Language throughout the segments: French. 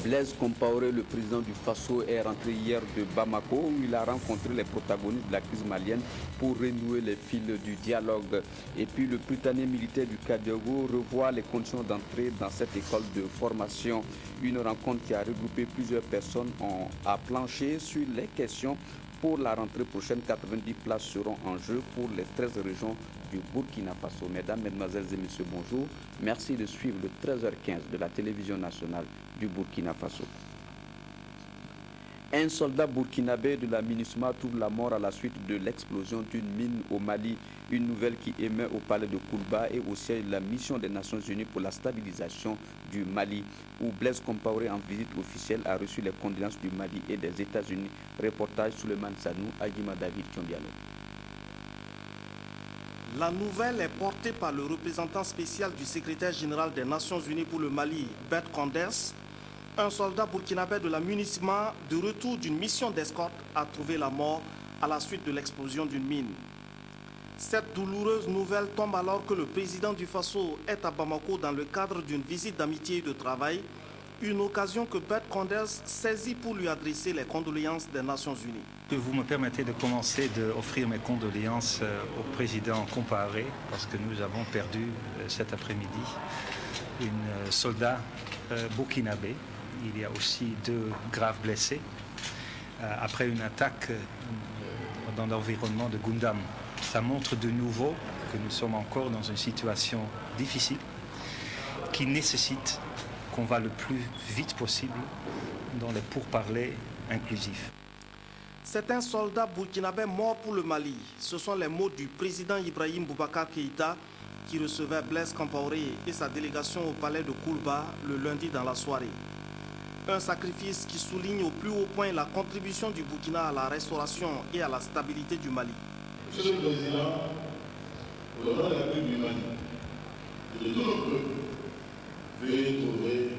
Blaise Compaoré, le président du Faso, est rentré hier de Bamako où il a rencontré les protagonistes de la crise malienne pour renouer les fils du dialogue. Et puis le Britannique militaire du Kadiago revoit les conditions d'entrée dans cette école de formation. Une rencontre qui a regroupé plusieurs personnes a planché sur les questions pour la rentrée prochaine. 90 places seront en jeu pour les 13 régions du Burkina Faso. Mesdames, Mesdemoiselles et Messieurs, bonjour. Merci de suivre le 13h15 de la télévision nationale du Burkina Faso. Un soldat burkinabé de la MINUSMA trouve la mort à la suite de l'explosion d'une mine au Mali. Une nouvelle qui émet au palais de Koulba et au siège de la mission des Nations Unies pour la stabilisation du Mali, où Blaise Compaoré, en visite officielle, a reçu les condoléances du Mali et des États-Unis. Reportage Souleymane Sanou, Agima David Tchombiano. La nouvelle est portée par le représentant spécial du secrétaire général des Nations Unies pour le Mali, Bert Konders. Un soldat burkinabé de la MINUSMA, de retour d'une mission d'escorte, a trouvé la mort à la suite de l'explosion d'une mine. Cette douloureuse nouvelle tombe alors que le président du Faso est à Bamako dans le cadre d'une visite d'amitié et de travail, une occasion que Bert Konders saisit pour lui adresser les condoléances des Nations Unies. Que vous me permettez de commencer d'offrir mes condoléances au président Compaoré parce que nous avons perdu cet après-midi une soldat burkinabé. Il y a aussi 2 graves blessés après une attaque dans l'environnement de Gundam. Ça montre de nouveau que nous sommes encore dans une situation difficile qui nécessite qu'on va le plus vite possible dans les pourparlers inclusifs. C'est un soldat burkinabé mort pour le Mali. Ce sont les mots du président Ibrahim Boubacar Keïta qui recevait Blaise Compaoré et sa délégation au palais de Koulba le lundi dans la soirée. Un sacrifice qui souligne au plus haut point la contribution du Burkina à la restauration et à la stabilité du Mali. Monsieur le Président, au nom de la République du Mali et de tout le peuple, veuillez trouver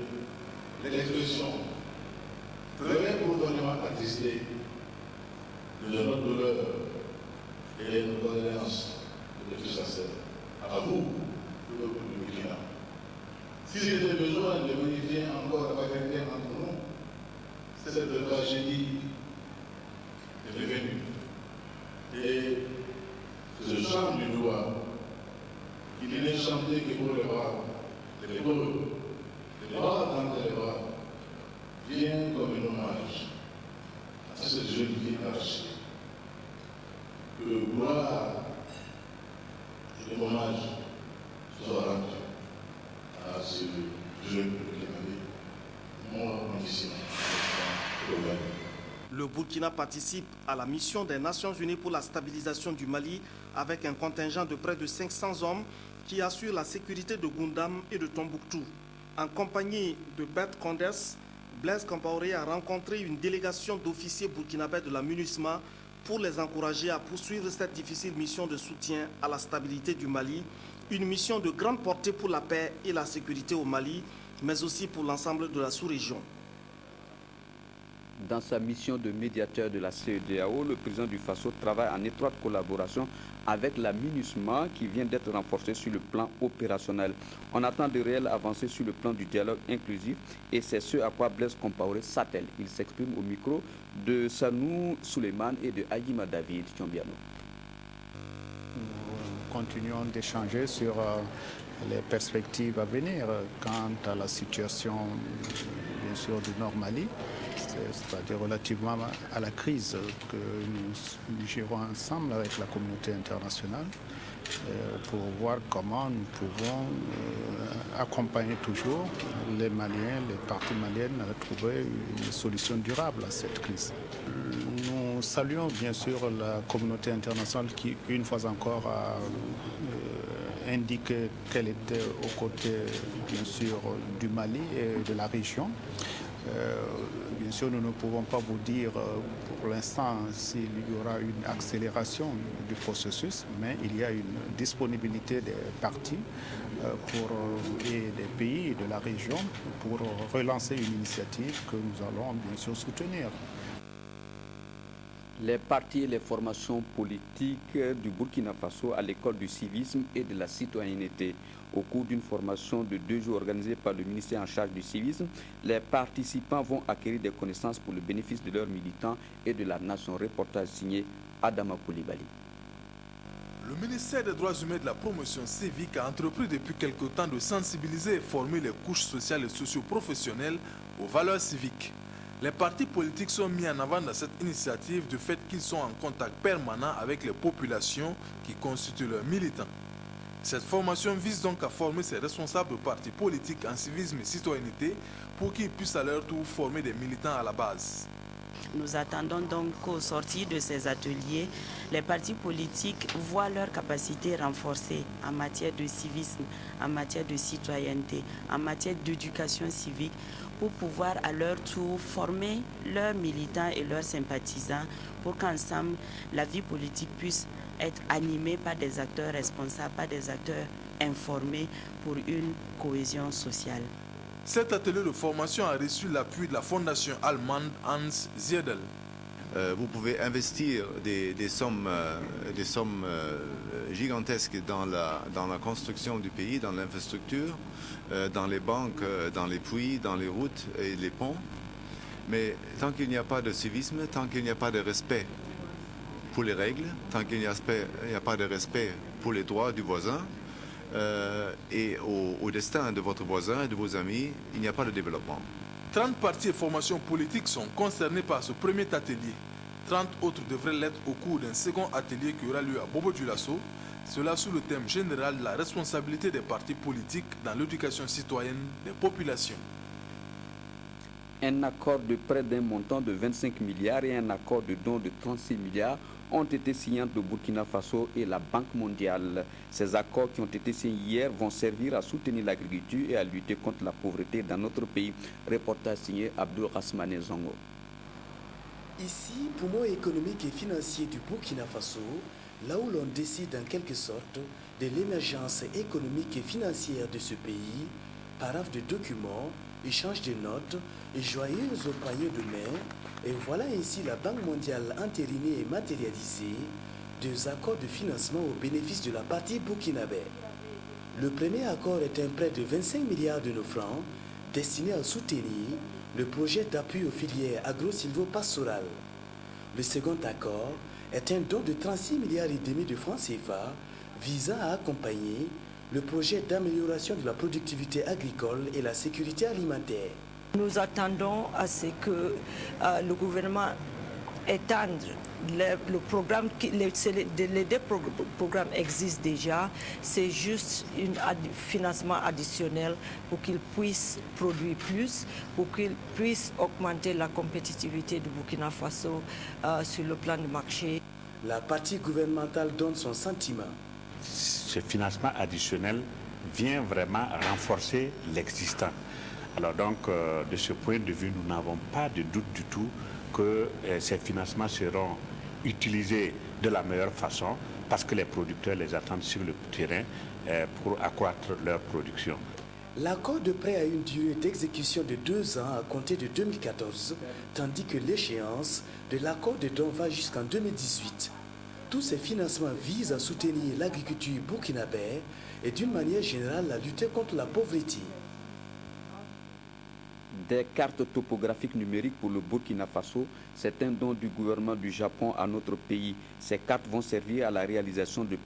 l'expression très profondément attestée de notre douleur et nos condoléances de plus sincères à vous, le peuple du Burkina. S'il était besoin de vérifier encore la vérité entre nous, cette tragédie est devenue. Et ce chant du doigt, il n'est chanté que pour les bras, les pauvres, les bras dans les bras, vient comme un hommage à cette jeune fille arrachée. Que gloire et hommage soient rendus à ce jeune qui avait mort ici. Le Burkina participe à la mission des Nations Unies pour la stabilisation du Mali avec un contingent de près de 500 hommes qui assure la sécurité de Gundam et de Tombouctou. En compagnie de Bert Konders, Blaise Compaoré a rencontré une délégation d'officiers burkinabés de la MINUSMA pour les encourager à poursuivre cette difficile mission de soutien à la stabilité du Mali, une mission de grande portée pour la paix et la sécurité au Mali, mais aussi pour l'ensemble de la sous-région. Dans sa mission de médiateur de la CEDEAO, le président du Faso travaille en étroite collaboration avec la MINUSMA qui vient d'être renforcée sur le plan opérationnel. On attend de réelles avancées sur le plan du dialogue inclusif et c'est ce à quoi Blaise Compaoré s'attelle. Il s'exprime au micro de Sanou Souleymane et de Agima David Tchombiano. Nous continuons d'échanger sur les perspectives à venir quant à la situation, bien sûr, du Nord Mali, c'est-à-dire relativement à la crise que nous gérons ensemble avec la communauté internationale pour voir comment nous pouvons accompagner toujours les Maliens, les parties maliennes à trouver une solution durable à cette crise. Nous saluons bien sûr la communauté internationale qui, une fois encore, a indiqué qu'elle était aux côtés, bien sûr, du Mali et de la région. Bien sûr, nous ne pouvons pas vous dire pour l'instant s'il y aura une accélération du processus, mais il y a une disponibilité des parties et des pays de la région pour relancer une initiative que nous allons bien sûr soutenir. Les partis et les formations politiques du Burkina Faso à l'école du civisme et de la citoyenneté. Au cours d'une formation de 2 jours organisée par le ministère en charge du civisme, les participants vont acquérir des connaissances pour le bénéfice de leurs militants et de la nation. Reportage signé Adama Koulibaly. Le ministère des Droits humains et de la promotion civique a entrepris depuis quelque temps de sensibiliser et former les couches sociales et socio-professionnelles aux valeurs civiques. Les partis politiques sont mis en avant dans cette initiative du fait qu'ils sont en contact permanent avec les populations qui constituent leurs militants. Cette formation vise donc à former ces responsables de partis politiques en civisme et citoyenneté pour qu'ils puissent à leur tour former des militants à la base. Nous attendons donc qu'au sortir de ces ateliers, les partis politiques voient leur capacité renforcée en matière de civisme, en matière de citoyenneté, en matière d'éducation civique, pour pouvoir à leur tour former leurs militants et leurs sympathisants pour qu'ensemble la vie politique puisse être animée par des acteurs responsables, par des acteurs informés pour une cohésion sociale. Cet atelier de formation a reçu l'appui de la fondation allemande Hans Ziedel. Vous pouvez investir des sommes gigantesques dans la construction du pays, dans l'infrastructure, dans les banques, dans les puits, dans les routes et les ponts. Mais tant qu'il n'y a pas de civisme, tant qu'il n'y a pas de respect pour les règles, tant qu'il n'y a pas de respect pour les droits du voisin et au destin de votre voisin et de vos amis, il n'y a pas de développement. 30 partis et formations politiques sont concernés par ce premier atelier. 30 autres devraient l'être au cours d'un second atelier qui aura lieu à Bobo-Dioulasso, cela sous le thème général de la responsabilité des partis politiques dans l'éducation citoyenne des populations. Un accord de prêt d'un montant de 25 milliards et un accord de don de 36 milliards ont été signés entre le Burkina Faso et la Banque mondiale. Ces accords qui ont été signés hier vont servir à soutenir l'agriculture et à lutter contre la pauvreté dans notre pays. Reportage signé Abdul Rasmane Zongo. Ici, poumon économique et financier du Burkina Faso, là où l'on décide en quelque sorte de l'émergence économique et financière de ce pays, paraphe de documents, échange de notes et joyeuse au poignet de main, et voilà ainsi la Banque mondiale entérinée et matérialisée 2 accords de financement au bénéfice de la partie burkinabé. Le premier accord est un prêt de 25 milliards de nos francs destiné à soutenir le projet d'appui aux filières agro-silvo-pastorales. Le second accord est un don de 36 milliards et demi de francs CFA visant à accompagner le projet d'amélioration de la productivité agricole et la sécurité alimentaire. Nous attendons à ce que le gouvernement étende le programme. Les 2 programmes existent déjà. C'est juste un financement additionnel pour qu'ils puissent produire plus, pour qu'ils puissent augmenter la compétitivité du Burkina Faso sur le plan du marché. La partie gouvernementale donne son sentiment. Ce financement additionnel vient vraiment renforcer l'existant. Alors donc, de ce point de vue, nous n'avons pas de doute du tout que ces financements seront utilisés de la meilleure façon parce que les producteurs les attendent sur le terrain pour accroître leur production. L'accord de prêt a une durée d'exécution de 2 ans à compter de 2014, tandis que l'échéance de l'accord de don va jusqu'en 2018. Tous ces financements visent à soutenir l'agriculture burkinabé et d'une manière générale à lutter contre la pauvreté. Des cartes topographiques numériques pour le Burkina Faso, c'est un don du gouvernement du Japon à notre pays. Ces cartes vont servir à la réalisation de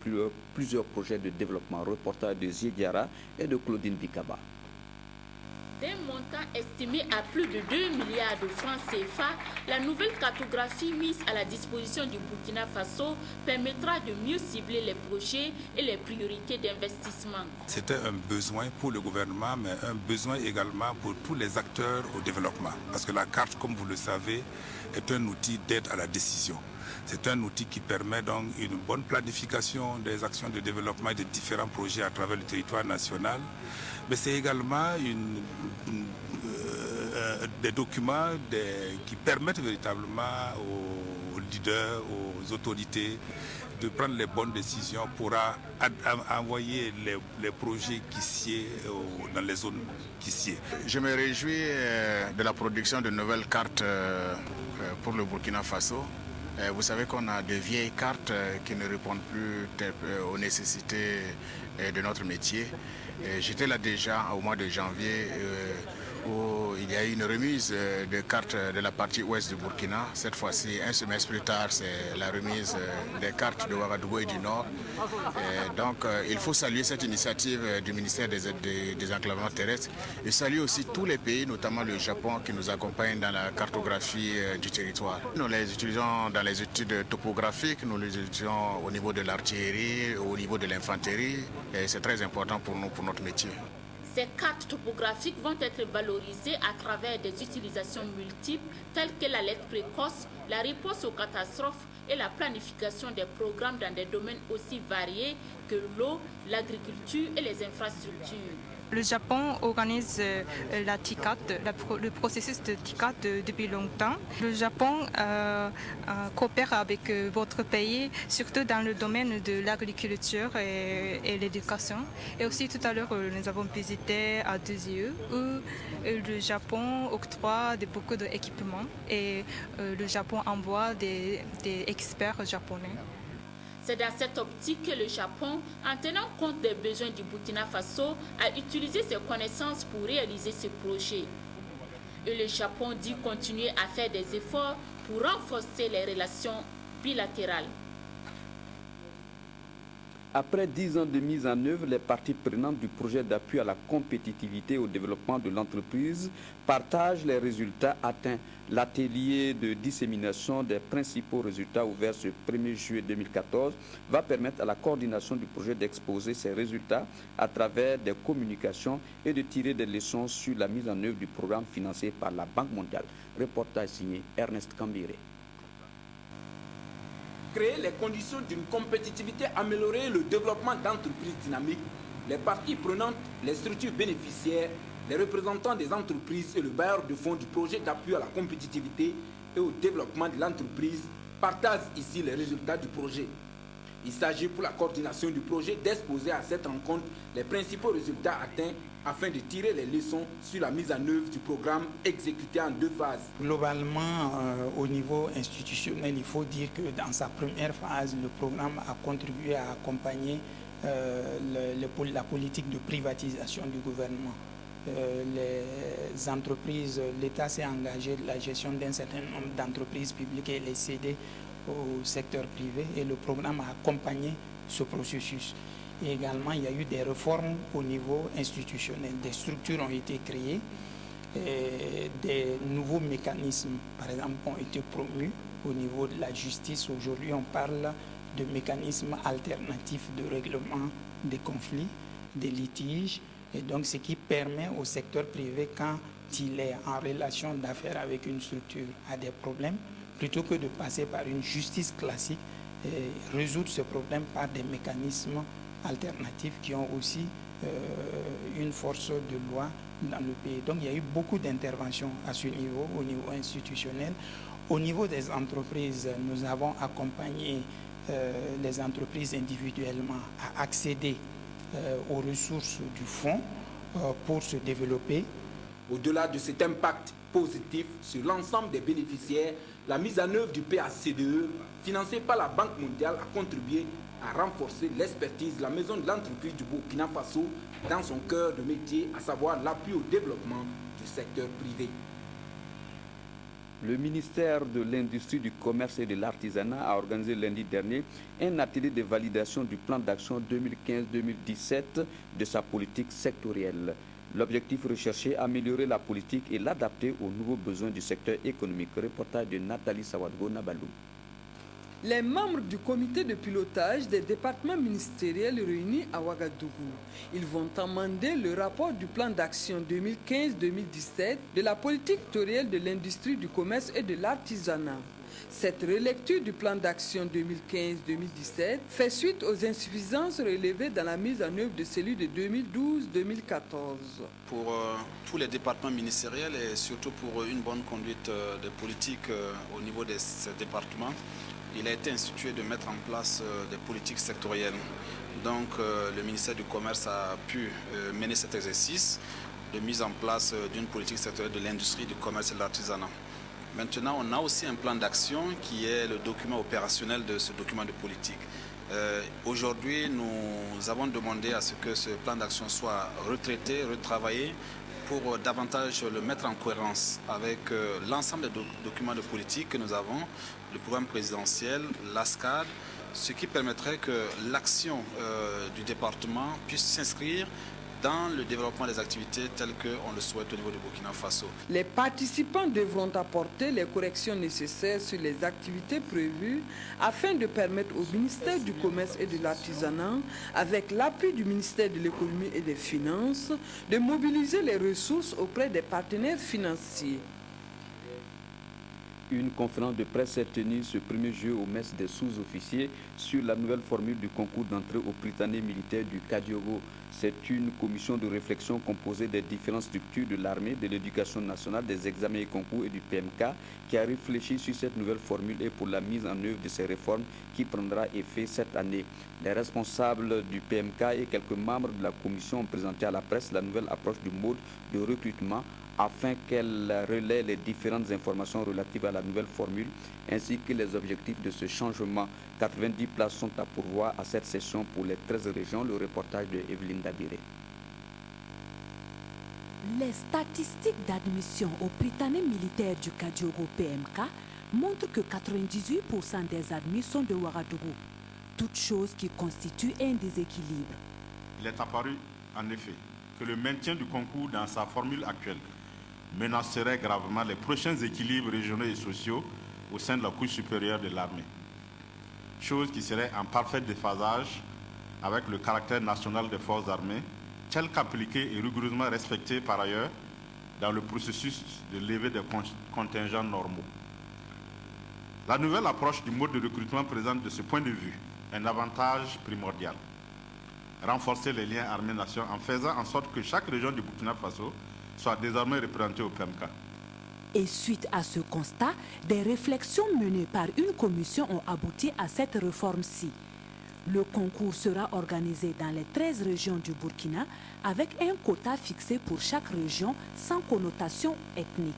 plusieurs projets de développement. Reportage de Ziediara et de Claudine Bikaba. D'un montant estimé à plus de 2 milliards de francs CFA, la nouvelle cartographie mise à la disposition du Burkina Faso permettra de mieux cibler les projets et les priorités d'investissement. C'était un besoin pour le gouvernement, mais un besoin également pour tous les acteurs au développement. Parce que la carte, comme vous le savez, est un outil d'aide à la décision. C'est un outil qui permet donc une bonne planification des actions de développement et des différents projets à travers le territoire national. Mais c'est également des documents qui permettent véritablement aux leaders, aux autorités de prendre les bonnes décisions pour envoyer les projets qui sied dans les zones qui sied. Je me réjouis de la production de nouvelles cartes pour le Burkina Faso. Vous savez qu'on a de vieilles cartes qui ne répondent plus aux nécessités de notre métier. J'étais là déjà au mois de janvier où il y a eu une remise de cartes de la partie ouest du Burkina. Cette fois-ci, un semestre plus tard, c'est la remise des cartes de Ouagadougou et du Nord. Donc, il faut saluer cette initiative du ministère des Enclavements terrestres et saluer aussi tous les pays, notamment le Japon, qui nous accompagnent dans la cartographie du territoire. Nous les utilisons dans les études topographiques, nous les utilisons au niveau de l'artillerie, au niveau de l'infanterie, et c'est très important pour nous, pour notre métier. Ces cartes topographiques vont être valorisées à travers des utilisations multiples telles que l'alerte précoce, la réponse aux catastrophes et la planification des programmes dans des domaines aussi variés que l'eau, l'agriculture et les infrastructures. Le Japon organise la TICAD, le processus de TICAD depuis longtemps. Le Japon coopère avec votre pays, surtout dans le domaine de l'agriculture et l'éducation. Et aussi tout à l'heure, nous avons visité à Deuxieu où le Japon octroie beaucoup d'équipements et le Japon envoie des experts japonais. C'est dans cette optique que le Japon, en tenant compte des besoins du Burkina Faso, a utilisé ses connaissances pour réaliser ce projet. Et le Japon dit continuer à faire des efforts pour renforcer les relations bilatérales. Après 10 ans de mise en œuvre, les parties prenantes du projet d'appui à la compétitivité et au développement de l'entreprise partagent les résultats atteints. L'atelier de dissémination des principaux résultats ouvert ce 1er juillet 2014 va permettre à la coordination du projet d'exposer ses résultats à travers des communications et de tirer des leçons sur la mise en œuvre du programme financé par la Banque mondiale. Reportage signé Ernest Kambiré. Créer les conditions d'une compétitivité, améliorer le développement d'entreprises dynamiques, les parties prenantes, les structures bénéficiaires, les représentants des entreprises et le bailleur de fonds du projet d'appui à la compétitivité et au développement de l'entreprise partagent ici les résultats du projet. Il s'agit pour la coordination du projet d'exposer à cette rencontre les principaux résultats atteints afin de tirer les leçons sur la mise en œuvre du programme exécuté en 2 phases. Globalement, au niveau institutionnel, il faut dire que dans sa première phase, le programme a contribué à accompagner la politique de privatisation du gouvernement. Les entreprises, l'État s'est engagé de la gestion d'un certain nombre d'entreprises publiques et les cédé au secteur privé et le programme a accompagné ce processus. Et également, il y a eu des réformes au niveau institutionnel. Des structures ont été créées, et des nouveaux mécanismes, par exemple, ont été promus au niveau de la justice. Aujourd'hui, on parle de mécanismes alternatifs de règlement des conflits, des litiges, et donc ce qui permet au secteur privé, quand il est en relation d'affaires avec une structure, a des problèmes, plutôt que de passer par une justice classique, et résoudre ce problème par des mécanismes alternatifs qui ont aussi une force de loi dans le pays. Donc il y a eu beaucoup d'interventions à ce niveau, au niveau institutionnel. Au niveau des entreprises, nous avons accompagné les entreprises individuellement à accéder aux ressources du fonds pour se développer. Au-delà de cet impact positif sur l'ensemble des bénéficiaires, la mise en œuvre du PACDE, financée par la Banque mondiale, a contribué à renforcer l'expertise de la maison de l'entreprise du Burkina Faso dans son cœur de métier, à savoir l'appui au développement du secteur privé. Le ministère de l'Industrie, du Commerce et de l'Artisanat a organisé lundi dernier un atelier de validation du plan d'action 2015-2017 de sa politique sectorielle. L'objectif recherché, améliorer la politique et l'adapter aux nouveaux besoins du secteur économique. Reportage de Nathalie Sawadgo Nabalou. Les membres du comité de pilotage des départements ministériels réunis à Ouagadougou. Ils vont amender le rapport du plan d'action 2015-2017 de la politique sectorielle de l'industrie, du commerce et de l'artisanat. Cette relecture du plan d'action 2015-2017 fait suite aux insuffisances relevées dans la mise en œuvre de celui de 2012-2014. Pour tous les départements ministériels et surtout pour une bonne conduite des politiques au niveau de ces départements, il a été institué de mettre en place des politiques sectorielles. Donc le ministère du Commerce a pu mener cet exercice de mise en place d'une politique sectorielle de l'industrie, du commerce et de l'artisanat. Maintenant, on a aussi un plan d'action qui est le document opérationnel de ce document de politique. Aujourd'hui, nous avons demandé à ce que ce plan d'action soit retraité, retravaillé pour davantage le mettre en cohérence avec l'ensemble des documents de politique que nous avons, le programme présidentiel, l'ASCAD, ce qui permettrait que l'action du département puisse s'inscrire dans le développement des activités telles qu'on le souhaite au niveau du Burkina Faso. Les participants devront apporter les corrections nécessaires sur les activités prévues afin de permettre au ministère du Commerce et de l'Artisanat, avec l'appui du ministère de l'Économie et des Finances, de mobiliser les ressources auprès des partenaires financiers. Une conférence de presse s'est tenue ce 1er juillet au mess des sous-officiers sur la nouvelle formule du concours d'entrée au Prytanée militaire du Kadiogo. C'est une commission de réflexion composée des différentes structures de l'armée, de l'éducation nationale, des examens et concours et du PMK qui a réfléchi sur cette nouvelle formule et pour la mise en œuvre de ces réformes qui prendra effet cette année. Les responsables du PMK et quelques membres de la commission ont présenté à la presse la nouvelle approche du mode de recrutement afin qu'elle relaie les différentes informations relatives à la nouvelle formule ainsi que les objectifs de ce changement. 90 places sont à pourvoir à cette session pour les 13 régions. Le reportage de Evelyne Dabiré. Les statistiques d'admission au Prytanée militaire du Kadiogo PMK montrent que 98% des admis sont de Ouagadougou, toute chose qui constitue un déséquilibre. Il est apparu en effet que le maintien du concours dans sa formule actuelle menacerait gravement les prochains équilibres régionaux et sociaux au sein de la couche supérieure de l'armée, chose qui serait en parfait déphasage avec le caractère national des forces armées, tel qu'appliqué et rigoureusement respecté par ailleurs dans le processus de levée des contingents normaux. La nouvelle approche du mode de recrutement présente de ce point de vue un avantage primordial: renforcer les liens armée-nation en faisant en sorte que chaque région du Burkina Faso soit désormais représentée au PMK. Et suite à ce constat, des réflexions menées par une commission ont abouti à cette réforme-ci. Le concours sera organisé dans les 13 régions du Burkina avec un quota fixé pour chaque région sans connotation ethnique.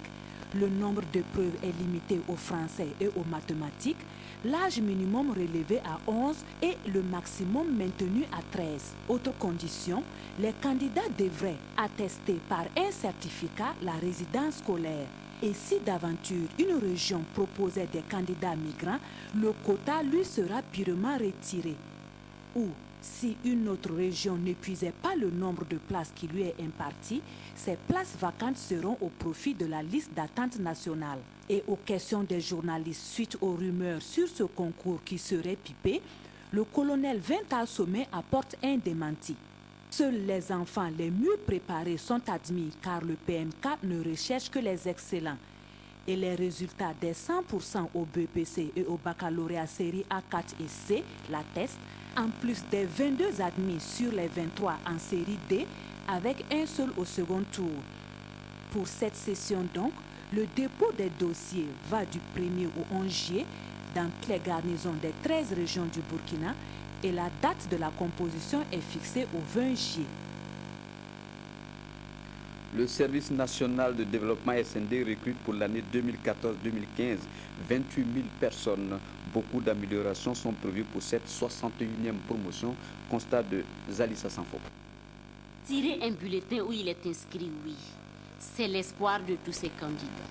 Le nombre de preuves est limité au français et aux mathématiques, l'âge minimum relevé à 11 et le maximum maintenu à 13. Autre condition, les candidats devraient attester par un certificat la résidence scolaire. Et si d'aventure une région proposait des candidats migrants, le quota lui sera purement retiré. Ou si une autre région n'épuisait pas le nombre de places qui lui est imparti, ces places vacantes seront au profit de la liste d'attente nationale. Et aux questions des journalistes suite aux rumeurs sur ce concours qui serait pipé, le colonel Vintal Sommet apporte un démenti. Seuls les enfants les mieux préparés sont admis car le PMK ne recherche que les excellents. Et les résultats des 100% au BPC et au baccalauréat série A4 et C l'attestent, en plus des 22 admis sur les 23 en série D, avec un seul au second tour. Pour cette session donc, le dépôt des dossiers va du 1er au 11 juillet dans toutes les garnisons des 13 régions du Burkina et la date de la composition est fixée au 20 juillet. Le service national de développement SND recrute pour l'année 2014-2015 28 000 personnes. Beaucoup d'améliorations sont prévues pour cette 61e promotion, constat de Zalissa Sanfo. Tirer un bulletin où il est inscrit oui, c'est l'espoir de tous ces candidats.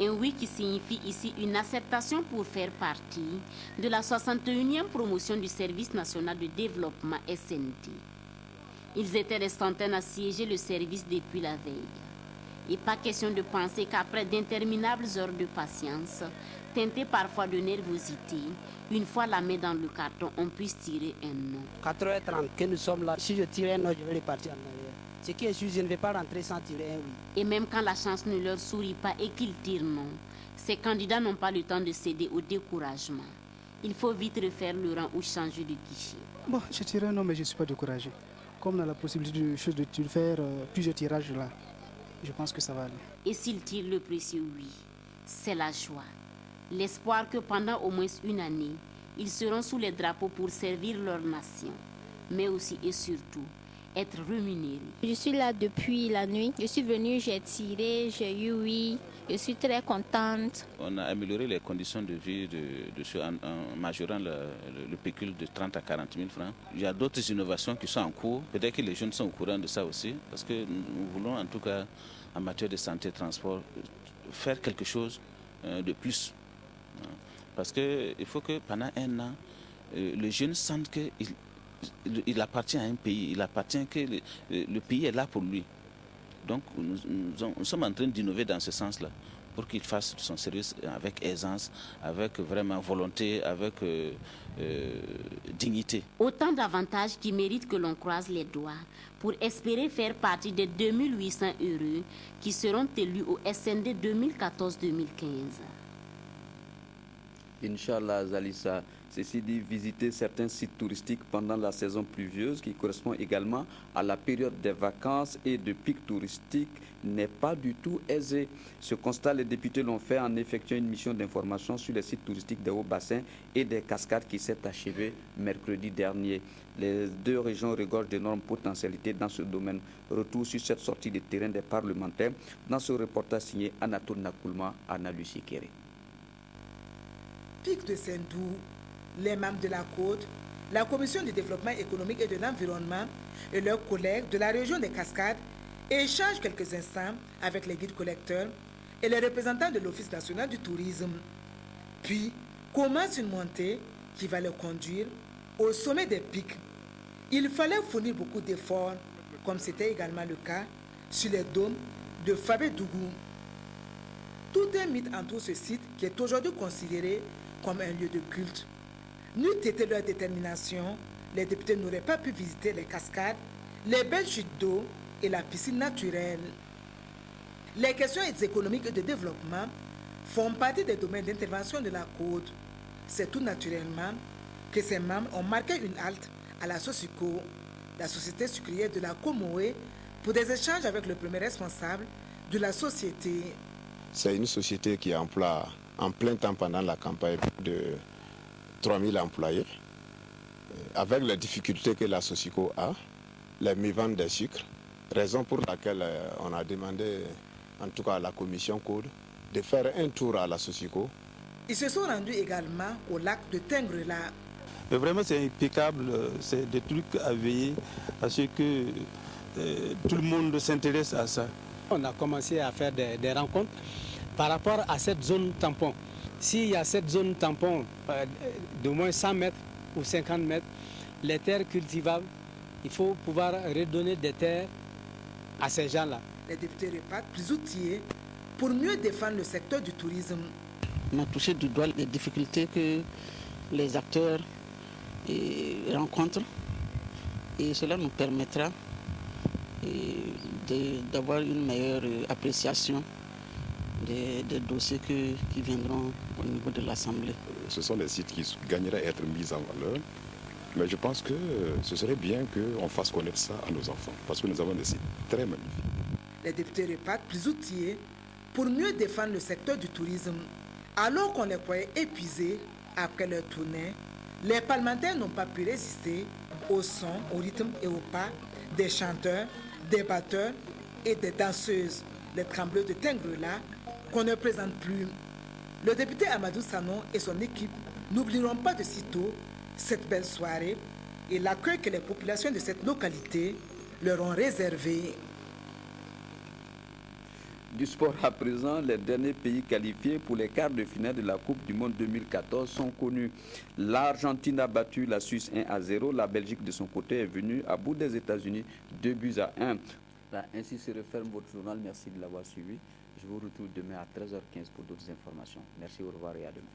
Un oui qui signifie ici une acceptation pour faire partie de la 61e promotion du service national de développement SND. Ils étaient des centaines à siéger le service depuis la veille. Et pas question de penser qu'après d'interminables heures de patience, teintées parfois de nervosité, une fois la main dans le carton, on puisse tirer un non. 4h30 que nous sommes là, si je tire un non, je vais repartir en arrière. Ce qui est sûr, je ne vais pas rentrer sans tirer un oui. Et même quand la chance ne leur sourit pas et qu'ils tirent non, ces candidats n'ont pas le temps de céder au découragement. Il faut vite refaire le rang ou changer de guichet. Bon, je tire un non, mais je ne suis pas découragé. Comme on a la possibilité de faire plusieurs tirages là, je pense que ça va aller. Et s'ils tirent le précieux oui, c'est la joie. L'espoir que pendant au moins une année, ils seront sous les drapeaux pour servir leur nation. Mais aussi et surtout, être rémunérés. Je suis là depuis la nuit. Je suis venue, j'ai tiré, j'ai eu oui. Je suis très contente. On a amélioré les conditions de vie de ceux en majorant le pécule de 30 à 40 000 francs. Il y a d'autres innovations qui sont en cours. Peut-être que les jeunes sont au courant de ça aussi, parce que nous voulons en tout cas, en matière de santé et transport, faire quelque chose de plus. Parce qu'il faut que pendant un an, les jeunes sentent qu'il appartient à un pays, il appartient que le pays est là pour lui. Donc nous sommes en train d'innover dans ce sens-là pour qu'il fasse son service avec aisance, avec vraiment volonté, avec dignité. Autant d'avantages qui méritent que l'on croise les doigts pour espérer faire partie des 2800 heureux qui seront élus au SND 2014-2015. Inch'Allah, Zalissa. Ceci dit, visiter certains sites touristiques pendant la saison pluvieuse, qui correspond également à la période des vacances et de pic touristique, n'est pas du tout aisé. Ce constat, les députés l'ont fait en effectuant une mission d'information sur les sites touristiques des hauts-bassins et des cascades qui s'est achevée mercredi dernier. Les deux régions regorgent d'énormes potentialités dans ce domaine. Retour sur cette sortie de terrain des parlementaires dans ce reportage signé Anatole Nakoulma, Anna Lucie Kéré. Pic de Saint-Doux, les membres de la Côte, la Commission du développement économique et de l'environnement et leurs collègues de la région des Cascades échangent quelques instants avec les guides collecteurs et les représentants de l'Office national du tourisme. Puis commence une montée qui va les conduire au sommet des pics. Il fallait fournir beaucoup d'efforts, comme c'était également le cas sur les dômes de Fabé-Dougou. Tout un mythe entoure ce site qui est aujourd'hui considéré comme un lieu de culte. N'eût été leur détermination, les députés n'auraient pas pu visiter les cascades, les belles chutes d'eau et la piscine naturelle. Les questions économiques et de développement font partie des domaines d'intervention de la Côte. C'est tout naturellement que ces membres ont marqué une halte à la Sosico, la société sucrière de la Comoé, pour des échanges avec le premier responsable de la société. C'est une société qui emploie en plein temps pendant la campagne de 3000 employés. Avec les difficultés que la Sosico a, les méventes des sucres, raison pour laquelle on a demandé, en tout cas à la commission Code, de faire un tour à la Sosico. Ils se sont rendus également au lac de Tingrela. Mais vraiment c'est impeccable, c'est des trucs à veiller à ce que tout le monde s'intéresse à ça. On a commencé à faire des rencontres par rapport à cette zone tampon. S'il y a cette zone tampon d'au moins 100 mètres ou 50 mètres, les terres cultivables, il faut pouvoir redonner des terres à ces gens-là. Les députés repartent plus outillés pour mieux défendre le secteur du tourisme. On a touché du doigt les difficultés que les acteurs rencontrent et cela nous permettra d'avoir une meilleure appréciation des dossiers qui viendront au niveau de l'Assemblée. Ce sont des sites qui gagneraient à être mis en valeur, mais je pense que ce serait bien qu'on fasse connaître ça à nos enfants, parce que nous avons des sites très magnifiques. Les députés repartent plus outillés pour mieux défendre le secteur du tourisme. Alors qu'on les croyait épuisés après leur tournée, les parlementaires n'ont pas pu résister au son, au rythme et au pas des chanteurs, des batteurs et des danseuses, les trembleuses de Tingrela, qu'on ne présente plus. Le député Amadou Sanon et son équipe n'oublieront pas de sitôt cette belle soirée et l'accueil que les populations de cette localité leur ont réservé. Du sport à présent, les derniers pays qualifiés pour les quarts de finale de la Coupe du Monde 2014 sont connus. L'Argentine a battu la Suisse 1-0. La Belgique, de son côté, est venue à bout des États-Unis 2-1. Là, ainsi se referme votre journal. Merci de l'avoir suivi. Je vous retrouve demain à 13h15 pour d'autres informations. Merci, au revoir et à demain.